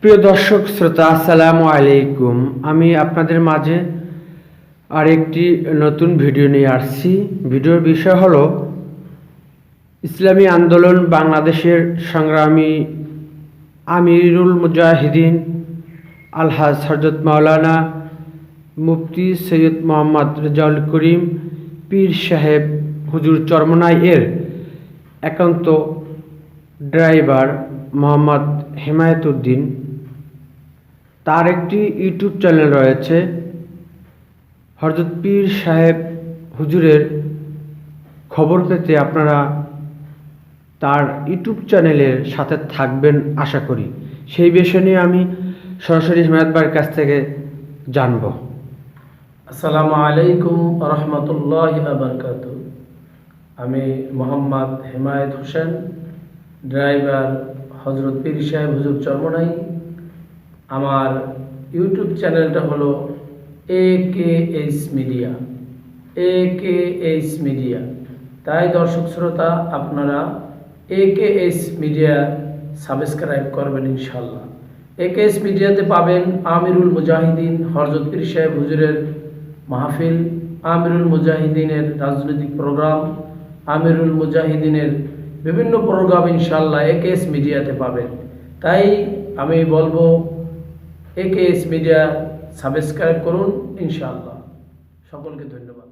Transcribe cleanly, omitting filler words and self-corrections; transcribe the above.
প্রিয় দর্শক শ্রোতা, আসসালামু আলাইকুম। আমি আপনাদের মাঝে আরেকটি নতুন ভিডিও নিয়ে আসছি। ভিডিওর বিষয় হলো ইসলামী আন্দোলন বাংলাদেশের সংগ্রামী আমিরুল মুজাহিদিন আলহাজ হযরত মাওলানা মুফতি সৈয়দ মোহাম্মদ রেজাউল করিম পীর সাহেব হুজুর চরমনাই এর একান্ত ড্রাইভার মোহাম্মদ হেমায়েতুদ্দিন। তার একটি ইউটিউব চ্যানেল রয়েছে। হযরত পীর সাহেব হুজুরের খবর পেতে আপনারা তার ইউটিউব চ্যানেলের সাথে থাকবেন আশা করি। সেই বিষয় নিয়ে আমি সরাসরি হেমায়েত ভাইয়ের কাছ থেকে জানব। আসসালামু আলাইকুম রহমতুল্লাহি ওয়া বারাকাতুহু। আমি মোহাম্মদ হেমায়েত হোসেন, ড্রাইভার হযরত পীর সাহেব হুজুর চরমনাই। আমার ইউটিউব চ্যানেলটা হলো AKS মিডিয়া। তাই দর্শক শ্রোতা, আপনারা AKS মিডিয়া সাবস্ক্রাইব করবেন ইনশাল্লাহ। AKS মিডিয়াতে পাবেন আমিরুল মুজাহিদিন হযরত পীর সাহেব হুজুরের মাহফিল, আমিরুল মুজাহিদিনের রাজনৈতিক প্রোগ্রাম, আমিরুল মুজাহিদিনের বিভিন্ন প্রোগ্রাম ইনশাল্লাহ AKS মিডিয়াতে পাবেন। তাই আমি বলবো AKS মিডিয়া সাবস্ক্রাইব করুন ইনশাআল্লাহ। সকলকে ধন্যবাদ।